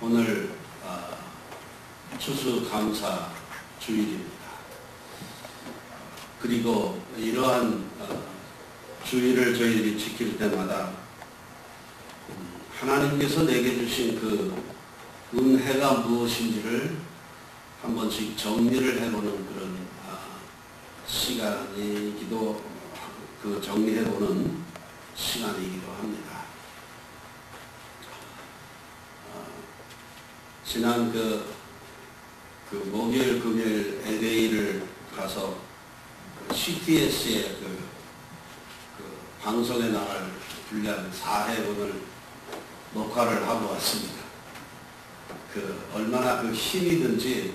오늘 추수감사 주일입니다. 그리고 이러한 주일을 저희들이 지킬 때마다 하나님께서 내게 주신 그 은혜가 무엇인지를 한 번씩 정리를 해보는 그런 시간이기도, 그 정리해보는 시간이기도 합니다. 지난 그 목요일, 금요일 LA를 가서 CTS의 그 방송에 나갈 분량 4회분을 녹화를 하고 왔습니다. 얼마나 힘이든지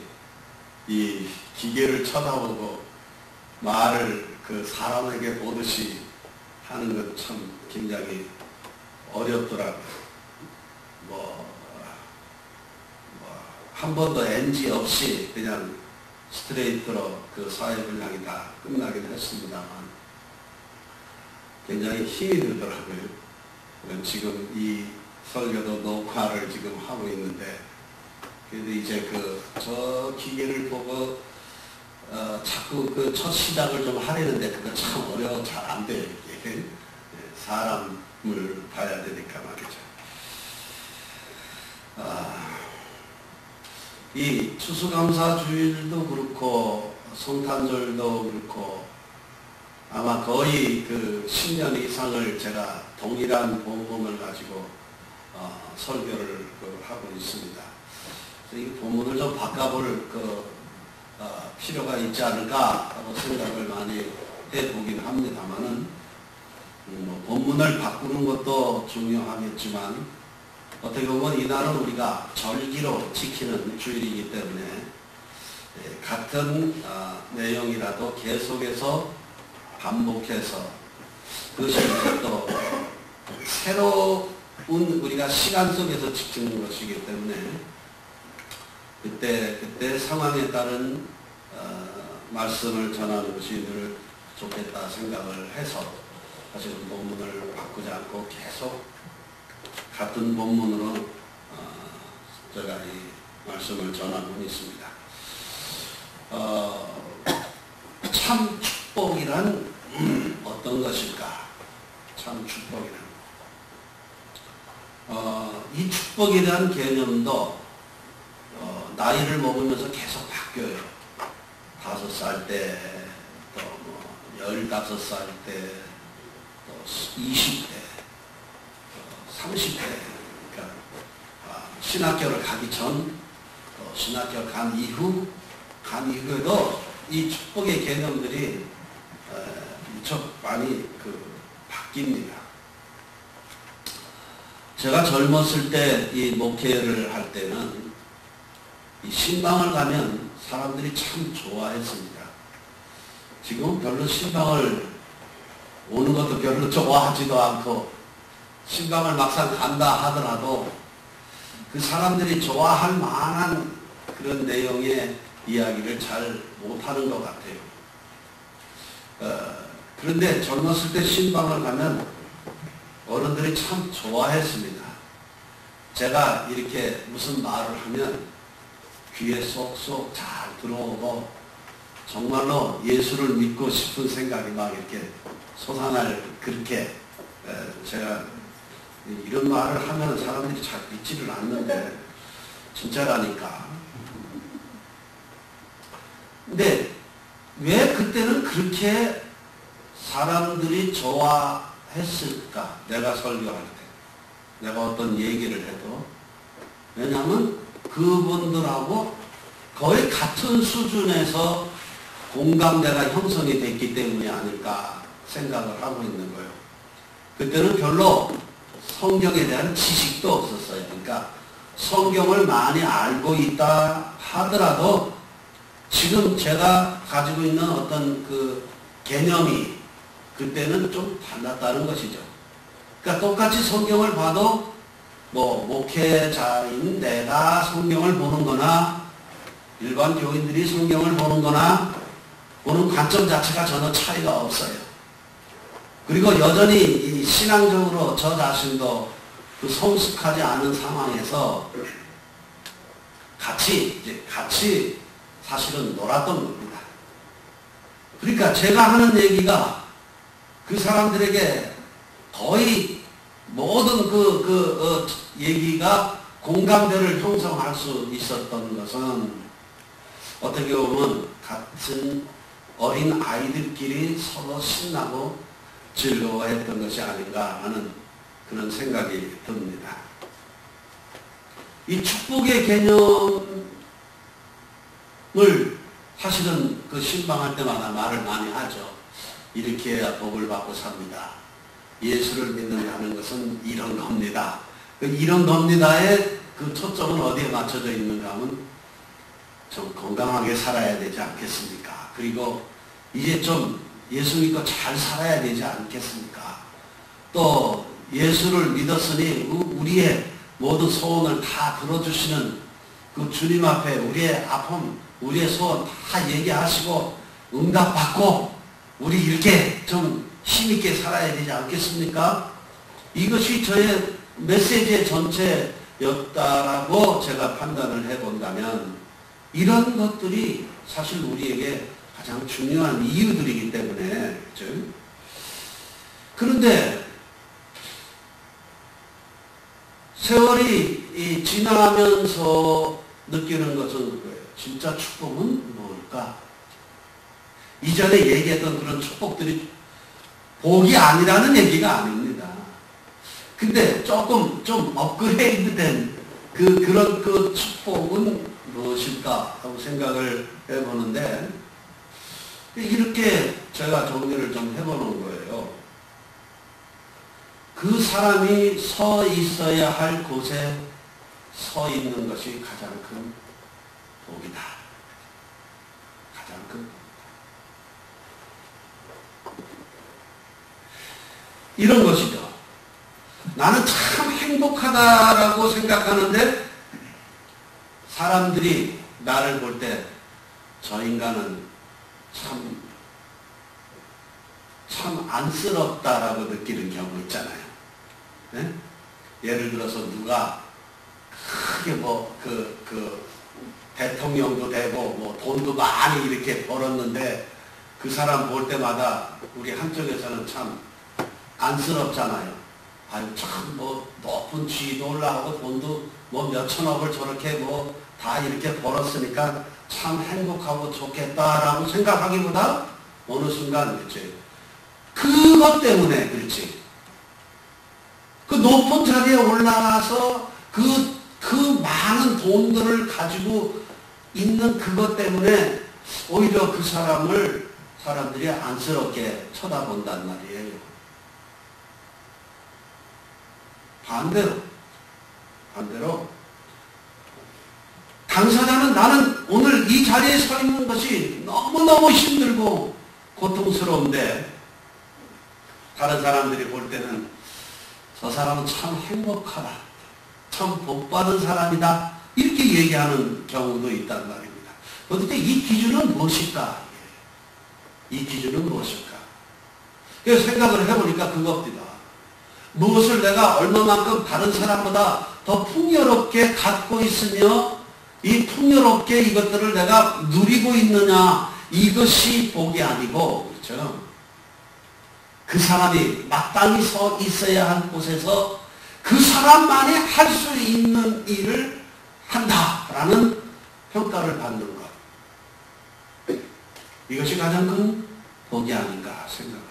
이 기계를 쳐다보고 말을 사람에게 보듯이 하는 건 참 굉장히 어렵더라고요. 한 번도 NG 없이 그냥 스트레이트로 사회 분량이 다 끝나긴 했습니다만 굉장히 힘이 들더라고요. 지금 이 설교도 녹화를 지금 하고 있는데, 그래도 이제 저 기계를 보고 자꾸 첫 시작을 좀 하려는데 그거 참 어려워, 잘 안 돼요. 이게 사람을 봐야 되니까 말이죠. 이 추수감사 주일도 그렇고 성탄절도 그렇고 아마 거의 10년 이상을 제가 동일한 본문을 가지고 설교를 하고 있습니다. 그래서 이 본문을 좀 바꿔볼 필요가 있지 않을까 하고 생각을 많이 해보긴 합니다만은, 본문을 바꾸는 것도 중요하겠지만 어떻게 보면 이날은 우리가 절기로 지키는 주일이기 때문에 같은 내용이라도 계속해서 반복해서 그것이 또 새로운 우리가 시간 속에서 지키는 것이기 때문에 그때 상황에 따른 말씀을 전하는 것이 늘 좋겠다 생각을 해서 사실은 본문을 바꾸지 않고 계속 같은 본문으로 제가 이 말씀을 전하고 있습니다. 참 축복이란 어떤 것일까? 참 축복이란. 이 축복에 대한 개념도 나이를 먹으면서 계속 바뀌어요. 5살 때, 또 15살 때, 또 20대, 30대, 그러니까 신학교를 가기 전, 또 신학교 간 이후에도 이 축복의 개념들이 무척 많이 바뀝니다. 제가 젊었을 때 이 목회를 할 때는 이 신방을 가면 사람들이 참 좋아했습니다. 지금 별로 신방을 오는 것도 별로 좋아하지도 않고, 신방을 막상 간다 하더라도 그 사람들이 좋아할 만한 그런 내용의 이야기를 잘 못하는 것 같아요. 그런데 젊었을 때 신방을 가면 어른들이 참 좋아했습니다. 제가 이렇게 무슨 말을 하면 귀에 쏙쏙 잘 들어오고 정말로 예수를 믿고 싶은 생각이 막 이렇게 솟아날, 그렇게 제가 이런 말을 하면 사람들이 잘 믿지를 않는데 진짜라니까. 근데 왜 그때는 그렇게 사람들이 좋아했을까? 내가 설교할 때, 내가 어떤 얘기를 해도. 왜냐하면 그분들하고 거의 같은 수준에서 공감대가 형성이 됐기 때문이 아닐까 생각을 하고 있는 거예요. 그때는 별로 성경에 대한 지식도 없었어요. 그러니까 성경을 많이 알고 있다 하더라도 지금 제가 가지고 있는 어떤 개념이 그때는 좀 달랐다는 것이죠. 그러니까 똑같이 성경을 봐도 목회자인 내가 성경을 보는 거나 일반 교인들이 성경을 보는 거나 보는 관점 자체가 전혀 차이가 없어요. 그리고 여전히 이 신앙적으로 저 자신도 그 성숙하지 않은 상황에서 같이 사실은 놀았던 겁니다. 그러니까 제가 하는 얘기가 그 사람들에게 거의 모든 얘기가 공감대를 형성할 수 있었던 것은 어떻게 보면 같은 어린 아이들끼리 서로 신나고 즐거워했던 것이 아닌가 하는 그런 생각이 듭니다. 이 축복의 개념을 사실은 그 신방할 때마다 말을 많이 하죠. 이렇게 해야 복을 받고 삽니다. 예수를 믿는다는 것은 이런 겁니다. 이런 겁니다의 그 초점은 어디에 맞춰져 있는가 하면 좀 건강하게 살아야 되지 않겠습니까? 그리고 이제 좀 예수 믿고 잘 살아야 되지 않겠습니까? 또 예수를 믿었으니 우리의 모든 소원을 다 들어주시는 그 주님 앞에 우리의 아픔, 우리의 소원 다 얘기하시고 응답받고 우리 이렇게 좀 힘있게 살아야 되지 않겠습니까? 이것이 저의 메시지의 전체였다라고 제가 판단을 해본다면 이런 것들이 사실 우리에게 가장 중요한 이유들이기 때문에 그렇죠? 그런데 세월이 지나면서 느끼는 것은 그거예요. 진짜 축복은 뭘까? 이전에 얘기했던 그런 축복들이 복이 아니라는 얘기가 아닙니다. 근데 조금 좀 업그레이드된 그런 축복은 무엇일까 하고 생각을 해보는데 이렇게 제가 정리를 좀 해보는 거예요. 그 사람이 서 있어야 할 곳에 서 있는 것이 가장 큰 복이다. 가장 큰 복이다. 이런 것이죠. 나는 참 행복하다라고 생각하는데 사람들이 나를 볼 때 저 인간은 참 안쓰럽다라고 느끼는 경우 있잖아요. 네? 예를 들어서 누가 크게 대통령도 되고 돈도 많이 이렇게 벌었는데 그 사람 볼 때마다 우리 한쪽에서는 참 안쓰럽잖아요. 아유, 참 높은 지위도 올라가고 돈도 몇천억을 저렇게 다 이렇게 벌었으니까 참 행복하고 좋겠다라고 생각하기보다 어느 순간 그렇지. 그것 때문에 그렇지. 그 높은 자리에 올라가서 그 많은 돈들을 가지고 있는 그것 때문에 오히려 그 사람들이 안쓰럽게 쳐다본단 말이에요. 반대로 당사자는 나는 오늘 이 자리에 서 있는 것이 너무너무 힘들고 고통스러운데 다른 사람들이 볼 때는 저 사람은 참 행복하다. 참 복받은 사람이다. 이렇게 얘기하는 경우도 있단 말입니다. 그런데 이 기준은 무엇일까? 이 기준은 무엇일까? 그래서 생각을 해보니까 그겁니다. 무엇을 내가 얼마만큼 다른 사람보다 더 풍요롭게 갖고 있으며 이 풍요롭게 이것들을 내가 누리고 있느냐, 이것이 복이 아니고, 그렇죠? 그 사람이 마땅히 서 있어야 할 곳에서 그 사람만이 할 수 있는 일을 한다라는 평가를 받는 것. 이것이 가장 큰 복이 아닌가 생각을 해요.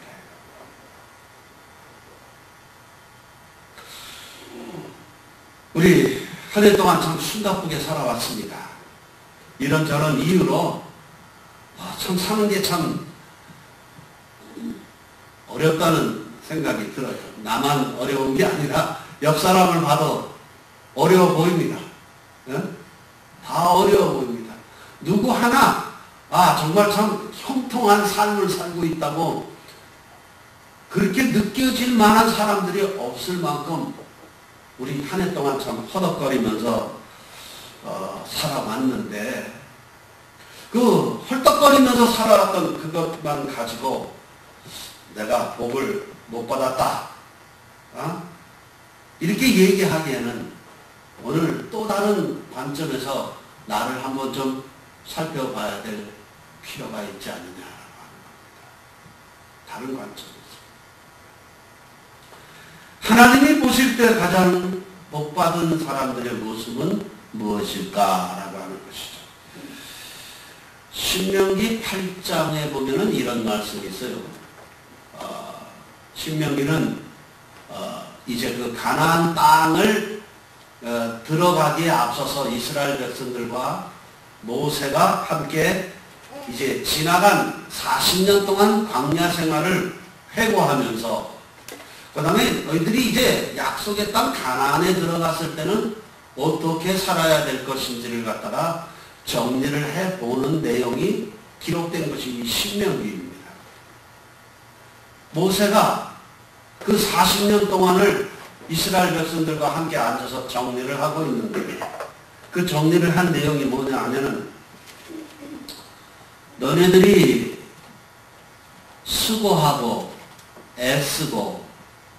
우리 한 해 동안 참 숨가쁘게 살아왔습니다. 이런저런 이유로 참 사는 게 참 어렵다는 생각이 들어요. 나만 어려운 게 아니라 옆 사람을 봐도 어려워 보입니다. 네? 다 어려워 보입니다. 누구 하나 정말 참 형통한 삶을 살고 있다고 그렇게 느껴질 만한 사람들이 없을 만큼 우리 한 해 동안 참 허덕거리면서 살아왔는데 그 헐떡거리면서 살아왔던 그것만 가지고 내가 복을 못 받았다. 이렇게 얘기하기에는 오늘 또 다른 관점에서 나를 한번 좀 살펴봐야 될 필요가 있지 않느냐라고 하는 겁니다. 다른 관점에서. 하나님이 보실 때 가장 복받은 사람들의 모습은 무엇일까라고 하는 것이죠. 신명기 8장에 보면은 이런 말씀이 있어요. 신명기는 이제 그 가나안 땅을 들어가기에 앞서서 이스라엘 백성들과 모세가 함께 이제 지나간 40년 동안 광야 생활을 회고하면서 그 다음에 너희들이 이제 약속의 땅 가나안에 들어갔을 때는 어떻게 살아야 될 것인지를 갖다가 정리를 해보는 내용이 기록된 것이 신명기입니다. 모세가 그 40년 동안을 이스라엘 백성들과 함께 앉아서 정리를 하고 있는데 그 정리를 한 내용이 뭐냐 하면은 너네들이 수고하고 애쓰고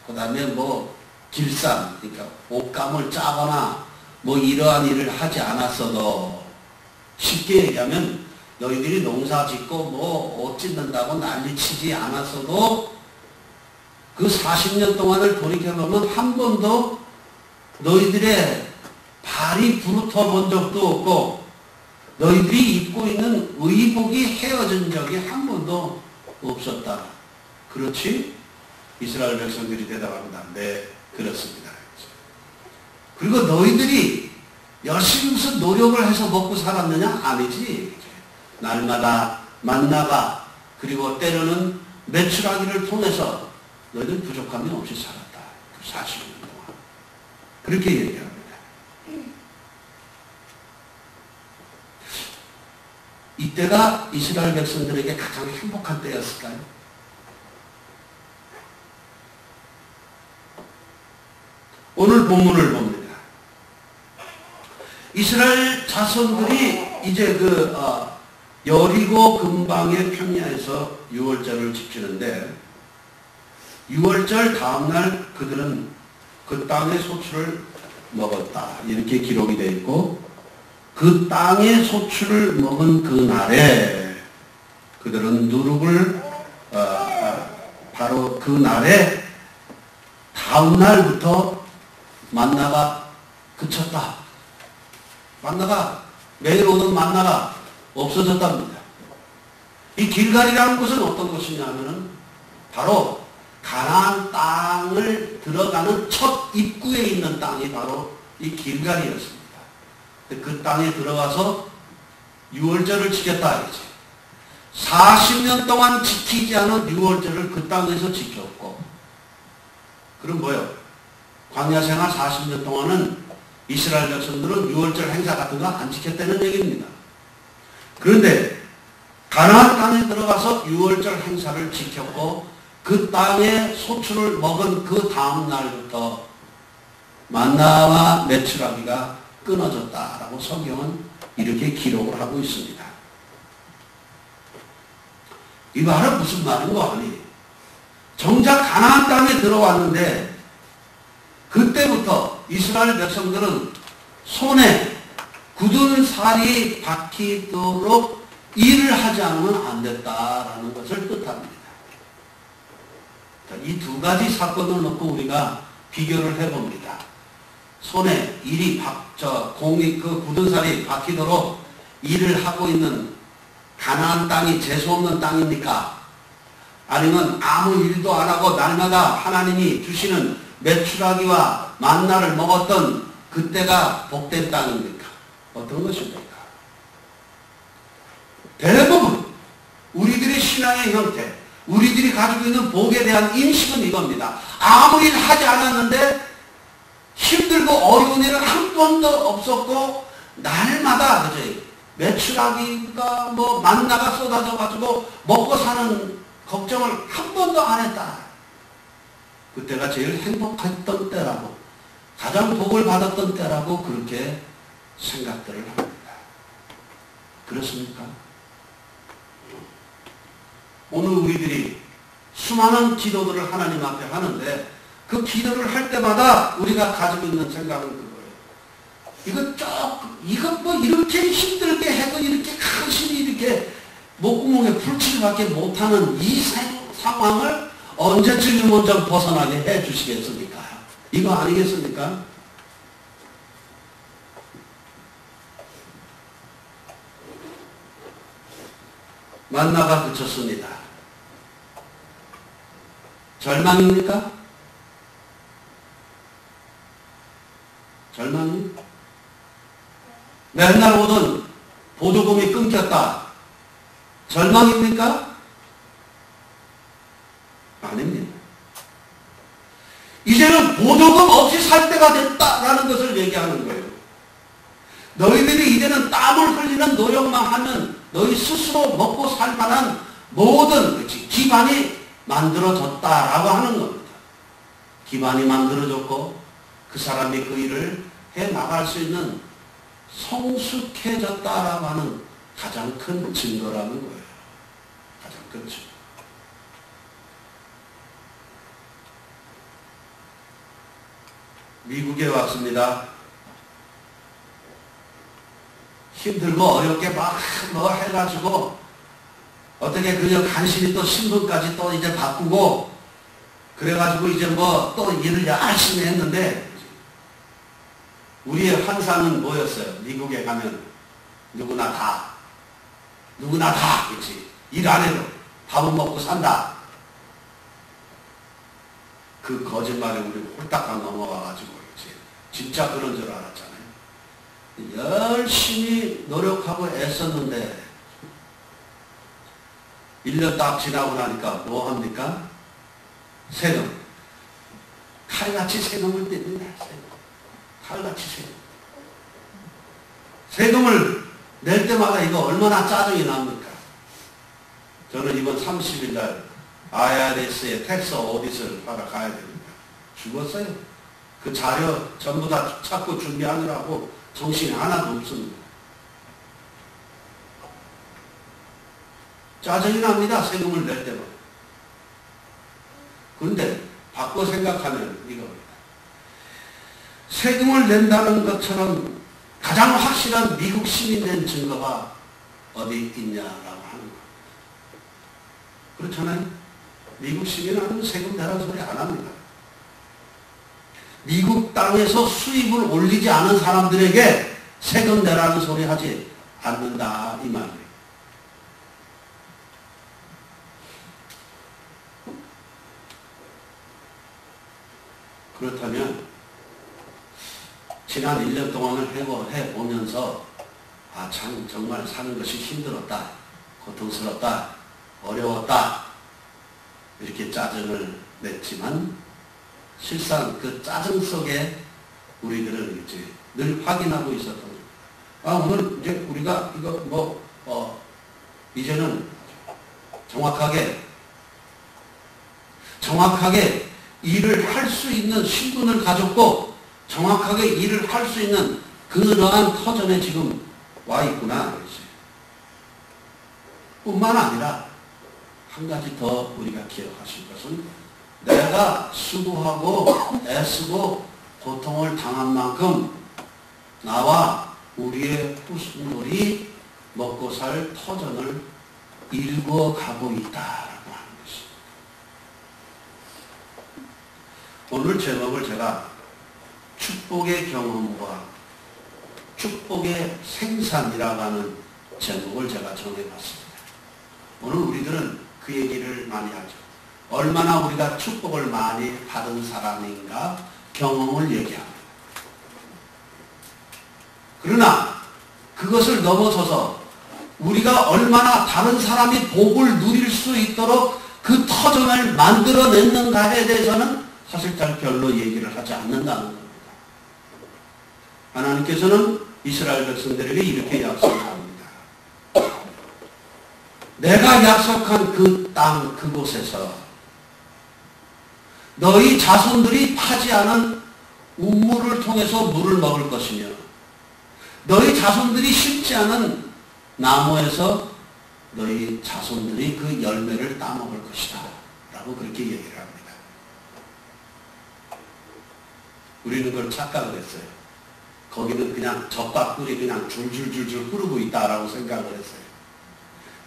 그 다음에 뭐 길쌈 그러니까 옷감을 짜거나 뭐 이러한 일을 하지 않았어도 쉽게 얘기하면 너희들이 농사 짓고 뭐 옷 짓는다고 난리치지 않았어도 그 40년 동안을 돌이켜보면 한 번도 너희들의 발이 부르터 본 적도 없고 너희들이 입고 있는 의복이 헤어진 적이 한 번도 없었다. 그렇지? 이스라엘 백성들이 대답합니다. 네, 그렇습니다. 그리고 너희들이 열심히 무슨 노력을 해서 먹고 살았느냐? 아니지. 날마다 만나가 그리고 때로는 메추라기를 통해서 너희들 부족함이 없이 살았다. 40년 동안. 그렇게 얘기합니다. 이때가 이스라엘 백성들에게 가장 행복한 때였을까요? 오늘 본문을 봅니다. 이스라엘 자손들이 이제 여리고 근방의 평야에서 유월절을 지키는데 6월절 다음날 그들은 그 땅의 소출을 먹었다. 이렇게 기록이 되어 있고 그 땅의 소출을 먹은 그 날에 그들은 누룩을 바로 그 날에 다음날부터 만나가 그쳤다. 만나가 매일 오는 만나가 없어졌답니다. 이 길갈이라는 것은 어떤 것이냐면은 바로 가나안 땅을 들어가는 첫 입구에 있는 땅이 바로 이 길갈이었습니다. 그 땅에 들어가서 유월절을 지켰다 이거지. 40년 동안 지키지 않은 유월절을 그 땅에서 지켰고, 그럼 뭐예요? 광야 생활 40년 동안은 이스라엘 백성들은 유월절 행사 같은 거 안 지켰다는 얘기입니다. 그런데 가나안 땅에 들어가서 유월절 행사를 지켰고 그 땅의 소출을 먹은 그 다음 날부터 만나와 메추라기가 끊어졌다라고 성경은 이렇게 기록을 하고 있습니다. 이 말은 무슨 말인 거 아니에요? 정작 가나안 땅에 들어왔는데 그때부터 이스라엘 백성들은 손에 굳은 살이 박히도록 일을 하지 않으면 안 됐다라는 것을 뜻합니다. 이 두 가지 사건을 놓고 우리가 비교를 해봅니다. 손에 그 굳은 살이 박히도록 일을 하고 있는 가나안 땅이 재수없는 땅입니까? 아니면 아무 일도 안 하고 날마다 하나님이 주시는 메추라기와 만나를 먹었던 그때가 복된 땅입니까? 어떤 것입니까? 대부분 우리들의 신앙의 형태, 우리들이 가지고 있는 복에 대한 인식은 이겁니다. 아무 일 하지 않았는데 힘들고 어려운 일은 한 번도 없었고 날마다 그죠? 메추라기가 뭐 만나가 쏟아져 가지고 먹고 사는 걱정을 한 번도 안 했다. 그때가 제일 행복했던 때라고, 가장 복을 받았던 때라고 그렇게 생각들을 합니다. 그렇습니까? 오늘 우리들이 수많은 기도들을 하나님 앞에 하는데 그 기도를 할 때마다 우리가 가지고 있는 생각은 그거예요. 이거 뭐 이렇게 힘들게 해도 이렇게 간신히 이렇게 목구멍에 풀칠밖에 못하는 이 상황을 언제쯤 먼저 벗어나게 해 주시겠습니까? 이거 아니겠습니까? 만나가 그쳤습니다. 절망입니까? 절망이? 맨날 오던 보조금이 끊겼다. 절망입니까? 아닙니다. 이제는 보조금 없이 살 때가 됐다라는 것을 얘기하는 거예요. 너희들이 이제는 땀을 흘리는 노력만 하면 너희 스스로 먹고 살 만한 모든 기반이 만들어졌다라고 하는 겁니다. 기반이 만들어졌고 그 사람이 그 일을 해 나갈 수 있는 성숙해졌다라고 하는 가장 큰 증거라는 거예요. 가장 큰 증거. 미국에 왔습니다. 힘들고 어렵게 막 뭐 해가지고 어떻게 그냥 간신히 또 신분까지 또 이제 바꾸고 그래가지고 이제 뭐 또 일을 열심히 했는데 우리의 환상은 뭐였어요? 미국에 가면 누구나 다 그렇지 일 안 해도 밥은 먹고 산다. 그 거짓말에 우리 홀딱 넘어가가지고 그렇지 진짜 그런 줄 알았잖아요. 열심히 노력하고 애썼는데 1년 딱 지나고 나니까 뭐 합니까? 세금. 칼같이 세금을 뗍니다. 칼같이 세금. 세금을 낼 때마다 이거 얼마나 짜증이 납니까? 저는 이번 30일 날 IRS의 텍스 오디트를 하러 가야 됩니다. 죽었어요. 그 자료 전부 다 찾고 준비하느라고 정신이 하나도 없습니다. 짜증이 납니다. 세금을 낼 때마다. 그런데 바꿔 생각하면 이겁니다. 세금을 낸다는 것처럼 가장 확실한 미국 시민 된 증거가 어디 있냐라고 하는 겁니다. 그렇잖아요. 미국 시민은 세금 내라는 소리 안 합니다. 미국 땅에서 수입을 올리지 않은 사람들에게 세금 내라는 소리 하지 않는다 이 말이에요. 그렇다면 지난 1년 동안을 해보면서 참 정말 사는 것이 힘들었다, 고통스럽다, 어려웠다 이렇게 짜증을 냈지만 실상 그 짜증 속에 우리들은 이제 늘 확인하고 있었던 겁니다. 오늘 이제 우리가 이거 이제는 정확하게 일을 할 수 있는 신분을 가졌고 정확하게 일을 할 수 있는 그러한 터전에 지금 와 있구나. 뿐만 아니라 한 가지 더 우리가 기억하실 것은 내가 수고하고 애쓰고 고통을 당한 만큼 나와 우리의 후손들이 먹고 살 터전을 일궈가고 있다라고 하는 것입니다. 오늘 제목을 제가 축복의 경험과 축복의 생산이라고 하는 제목을 제가 정해봤습니다. 오늘 우리들은 그 얘기를 많이 하죠. 얼마나 우리가 축복을 많이 받은 사람인가 경험을 얘기합니다. 그러나 그것을 넘어서서 우리가 얼마나 다른 사람이 복을 누릴 수 있도록 그 터전을 만들어냈는가에 대해서는 사실 잘 별로 얘기를 하지 않는다는 겁니다. 하나님께서는 이스라엘 백성들에게 이렇게 약속합니다. 내가 약속한 그 땅 그곳에서 너희 자손들이 파지 않은 우물을 통해서 물을 먹을 것이며 너희 자손들이 심지 않은 나무에서 너희 자손들이 그 열매를 따먹을 것이다 라고 그렇게 얘기를 합니다. 우리는 그걸 착각을 했어요. 거기는 그냥 젖과 꿀이 그냥 줄줄줄줄 흐르고 있다라고 생각을 했어요.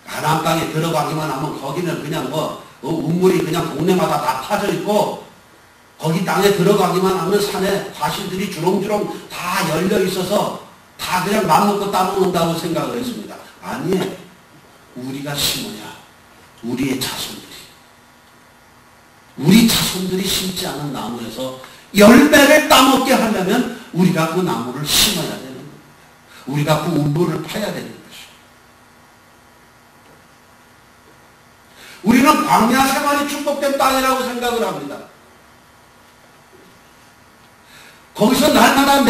가나안 땅에 들어가기만 하면 거기는 그냥 우물이 그냥 동네마다 다 파져 있고, 거기 땅에 들어가기만 하면 산에 과실들이 주렁주렁 다 열려 있어서 다 그냥 맘먹고 따먹는다고 생각을 했습니다. 아니에요. 우리가 심어야 우리의 자손들이 심지 않은 나무에서 열매를 따먹게 하려면 우리가 그 나무를 심어야 되는 겁니다. 우리가 그 우물을 파야 되는 것이죠. 우리는 광야 생활이 축복된 땅이라고 생각을 합니다. 거기서 날마다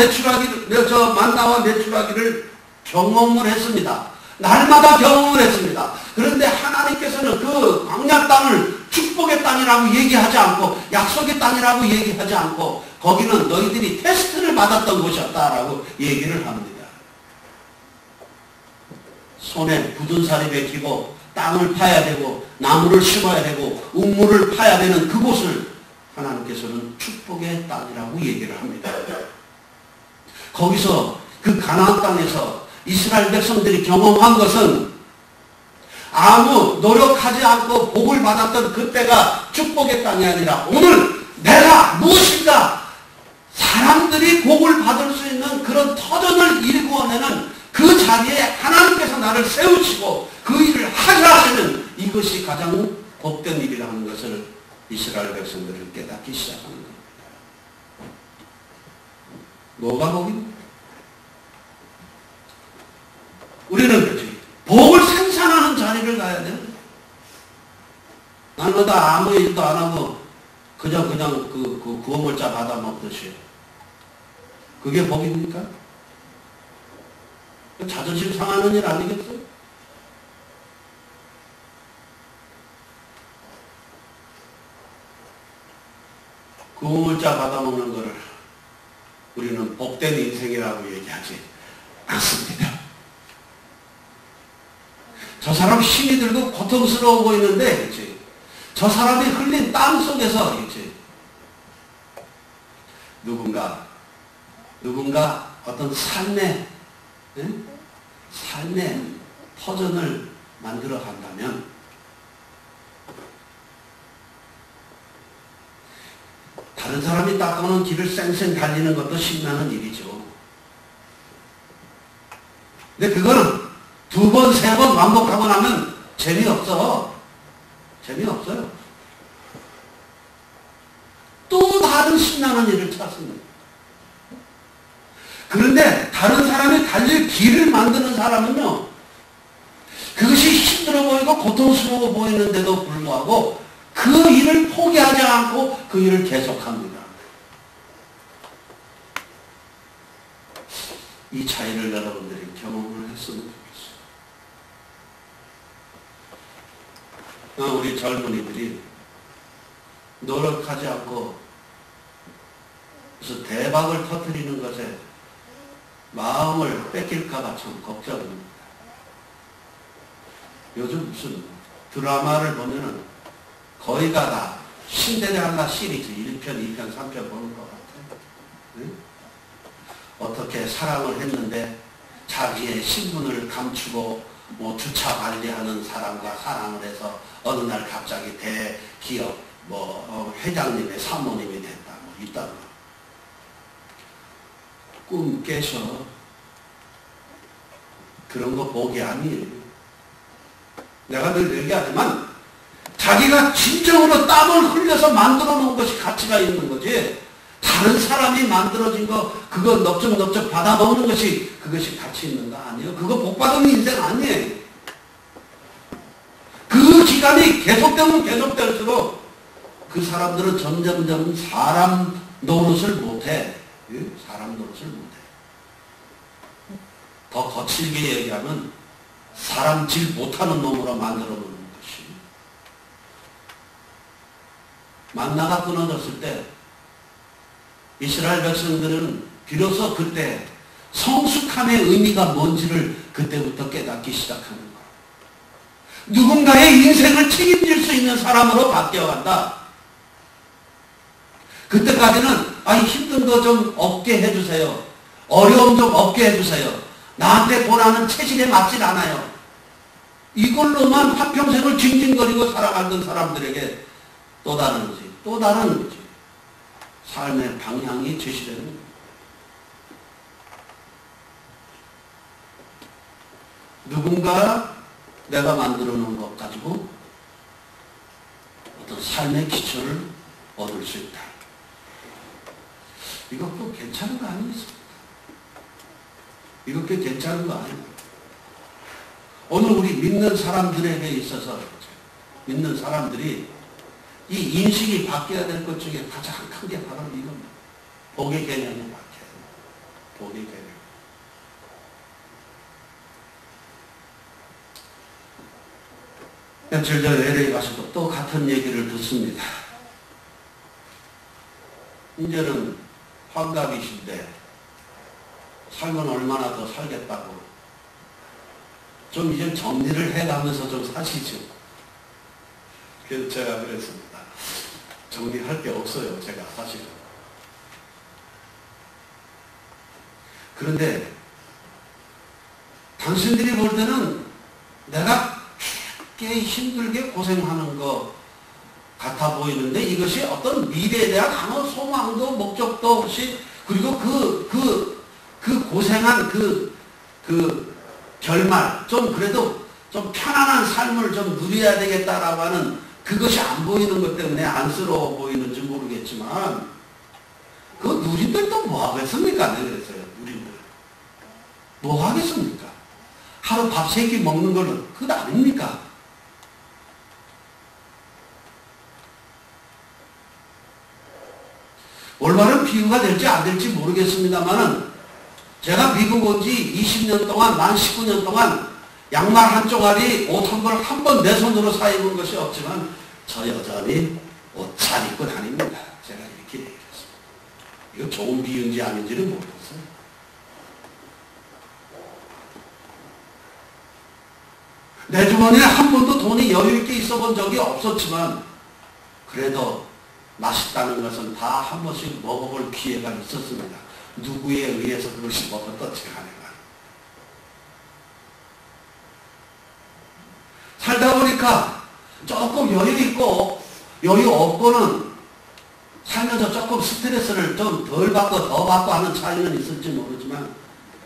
만나와 메추라기를 경험을 했습니다. 날마다 경험을 했습니다. 그런데 하나님께서는 그 광야 땅을 축복의 땅이라고 얘기하지 않고, 약속의 땅이라고 얘기하지 않고, 거기는 너희들이 테스트를 받았던 곳이었다라고 얘기를 합니다. 손에 굳은 살이 베끼고 땅을 파야 되고 나무를 심어야 되고 우물을 파야 되는 그곳을 하나님께서는 축복의 땅이라고 얘기를 합니다. 거기서 그 가나안 땅에서 이스라엘 백성들이 경험한 것은 아무 노력하지 않고 복을 받았던 그때가 축복의 땅이 아니라, 오늘 내가 무엇인가 사람들이 복을 받을 수 있는 그런 터전을 일구어내는 그 자리에 하나님께서 나를 세우시고 그 일을 하게 하시는, 이것이 가장 복된 일이라는 것을 이스라엘 백성들을 깨닫기 시작하는 겁니다. 뭐가 복입니까? 우리는 그렇지, 복을 생산하는 자리를 가야 돼요. 날마다 아무 일도 안 하고 그냥 그 구호물자 받아 먹듯이, 그게 복입니까? 자존심 상하는 일 아니겠어요? 구호물자 받아 먹는 거를 우리는 복된 인생이라고 얘기하지 않습니다. 저 사람 힘이 들고 고통스러워 보이는데, 그치? 저 사람이 흘린 땀 속에서, 그치? 누군가 어떤 삶의 터전을 만들어 간다면, 다른 사람이 닦아놓은 길을 쌩쌩 달리는 것도 신나는 일이죠. 근데 그거는 두 번, 세 번 반복하고 나면 재미없어요. 또 다른 신나는 일을 찾습니다. 그런데 다른 사람이 달릴 길을 만드는 사람은요, 그것이 힘들어 보이고 고통스러워 보이는데도 불구하고 그 일을 포기하지 않고 그 일을 계속합니다. 이 차이를 여러분들이 경험을 했으면 좋겠어요. 우리 젊은이들이 노력하지 않고 그래서 대박을 터뜨리는 것에 마음을 뺏길까봐 참 걱정입니다. 요즘 무슨 드라마를 보면은 거의가 다 신데렐라 시리즈 1편, 2편, 3편 보는 것 같아요. 응? 어떻게 사랑을 했는데 자기의 신분을 감추고 주차 관리하는 사람과 사랑을 해서 어느 날 갑자기 대기업 회장님의 사모님이 됐다, 있다는 거. 꿈 깨셔. 그런 거 복이 아니에요. 내가 늘 얘기하지만 자기가 진정으로 땀을 흘려서 만들어 놓은 것이 가치가 있는 거지, 다른 사람이 만들어진 거 그거 넓적넓적 받아 먹는 것이 그것이 가치 있는 거 아니에요. 그거 복 받은 인생 아니에요. 그 기간이 계속되면 계속될수록 그 사람들은 점점점 사람 노릇을 못해. 사람 노릇을 못해. 더 거칠게 얘기하면 사람 질 못하는 놈으로 만들어 놓는 것이. 만나가 끊어졌을 때 이스라엘 백성들은 비로소 그때 성숙함의 의미가 뭔지를 그때부터 깨닫기 시작하는 거예요. 누군가의 인생을 책임질 수 있는 사람으로 바뀌어간다. 그때까지는 힘든 거 좀 없게 해주세요. 어려움 좀 없게 해주세요. 나한테 권하는 체질에 맞질 않아요. 이걸로만 한평생을 징징거리고 살아가던 사람들에게 또 다른 거지. 삶의 방향이 제시되는 거예요. 누군가 내가 만들어 놓은 것 가지고 어떤 삶의 기초를 얻을 수 있다. 이것도 괜찮은 거 아니겠습니까? 이거 꽤 괜찮은 거 아니에요? 오늘 우리 믿는 사람들에게 있어서 믿는 사람들이 이 인식이 바뀌어야 될 것 중에 가장 큰 게 바로 이겁니다. 복의 개념이 바뀌어야 돼요. 복의 개념. 며칠 전에 LA 가서도 또 같은 얘기를 듣습니다. 이제는 환갑이신데 삶은 얼마나 더 살겠다고 좀 이제 정리를 해가면서 좀 사시죠. 그래서 제가 그랬습니다. 정리할 게 없어요. 제가 사실은. 그런데 당신들이 볼 때는 내가 꽤 힘들게 고생하는 것 같아 보이는데 이것이 어떤 미래에 대한 아무 소망도 목적도 없이 그리고 그 고생한 그 결말 좀 그래도 좀 편안한 삶을 좀 누려야 되겠다라고 하는 그것이 안 보이는 것 때문에 안쓰러워 보이는지 모르겠지만 그 누린들 또 뭐 하겠습니까? 네, 그랬어요. 누린들. 뭐 하겠습니까? 하루 밥 3끼 먹는 거는 그것 아닙니까? 올바른 비유가 될지 안 될지 모르겠습니다만은 제가 미국 온 지 20년 동안, 만 19년 동안 양말 한 쪼가리, 옷 한 벌 한 번 내 손으로 사 입은 것이 없지만 저 여전히 옷 잘 입고 다닙니다. 제가 이렇게 얘기했습니다. 이거 좋은 비유인지 아닌지는 모르겠어요. 내 주머니에 한 번도 돈이 여유 있게 있어 본 적이 없었지만 그래도 맛있다는 것은 다 한 번씩 먹어볼 기회가 있었습니다. 누구에 의해서 그것이 먹었던지 간에 살다 보니까 조금 여유 있고 여유 없고는 살면서 조금 스트레스를 좀 덜 받고 더 받고 하는 차이는 있을지 모르지만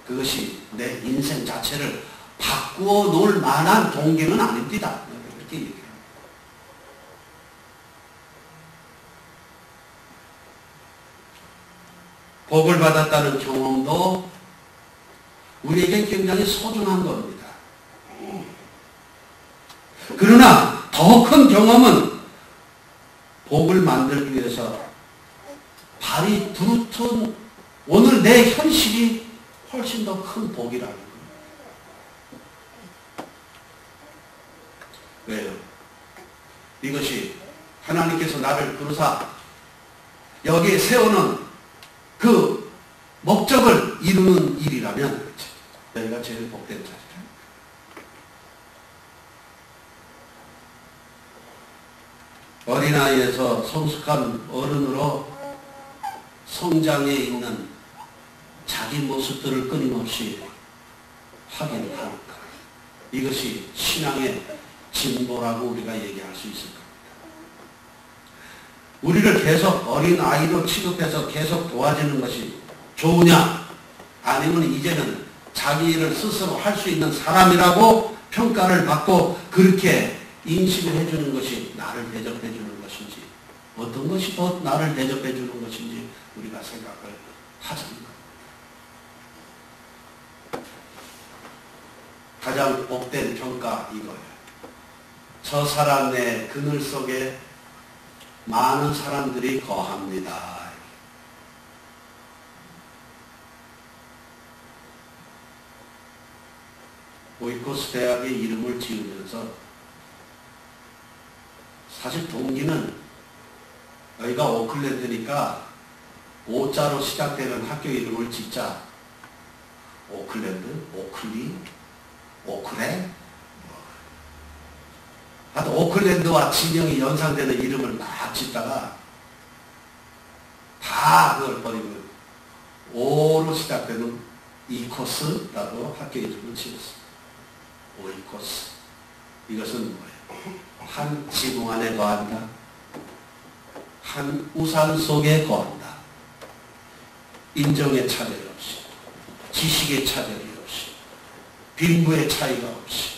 그것이 내 인생 자체를 바꾸어 놓을 만한 동기는 아닙니다. 이렇게 얘기해요. 복을 받았다는 경험도 우리에게 굉장히 소중한 겁니다. 그러나 더 큰 경험은 복을 만들기 위해서 발이 부르튼 오늘 내 현실이 훨씬 더 큰 복이라는 거예요. 왜요? 이것이 하나님께서 나를 부르사 여기에 세우는 그 목적을 이루는 일이라면 저희가 제일 복된 자리입니다. 어린아이에서 성숙한 어른으로 성장해 있는 자기 모습들을 끊임없이 확인하는 것. 이것이 신앙의 진보라고 우리가 얘기할 수 있을 겁니다. 우리를 계속 어린아이로 취급해서 계속 도와주는 것이 좋으냐? 아니면 이제는 자기 일을 스스로 할 수 있는 사람이라고 평가를 받고 그렇게 인식을 해주는 것이 나를 대접해 주는 것인지 어떤 것이 더 나를 대접해 주는 것인지 우리가 생각을 하자는 겁니다. 가장 복된 평가 이거예요. 저 사람의 그늘 속에 많은 사람들이 거합니다. 오이코스 대학의 이름을 지으면서 사실 동기는 여기가 오클랜드니까 오자로 시작되는 학교 이름을 짓자. 오클랜드, 오클리, 오클레 하여튼 오클랜드와 진영이 연상되는 이름을 막 짓다가 다 그걸 버리고 오로 시작되는 이코스라고 학교 이름을 지었습니다. 오이코스. 이것은 뭐예요? 한 지붕 안에 거한다. 한 우산 속에 거한다. 인정의 차별이 없이, 지식의 차별이 없이, 빈부의 차이가 없이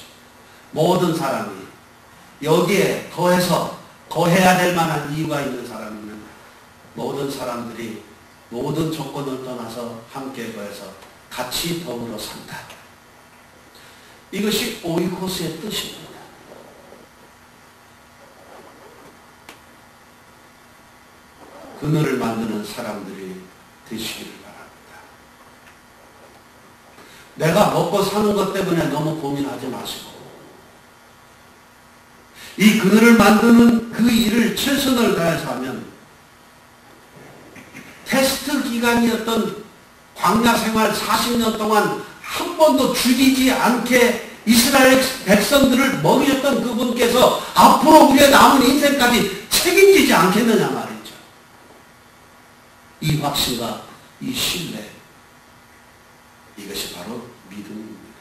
모든 사람이 여기에 거해야 될 만한 이유가 있는 사람이면 모든 사람들이 모든 조건을 떠나서 함께 거해서 같이 더불어 산다. 이것이 오이코스의 뜻입니다. 그늘을 만드는 사람들이 되시기를 바랍니다. 내가 먹고 사는 것 때문에 너무 고민하지 마시고 이 그늘을 만드는 그 일을 최선을 다해서 하면 테스트 기간이었던 광야 생활 40년 동안 한 번도 죽이지 않게 이스라엘 백성들을 먹이셨던 그분께서 앞으로 우리의 남은 인생까지 책임지지 않겠느냐 말이죠. 이 확신과 이 신뢰, 이것이 바로 믿음입니다.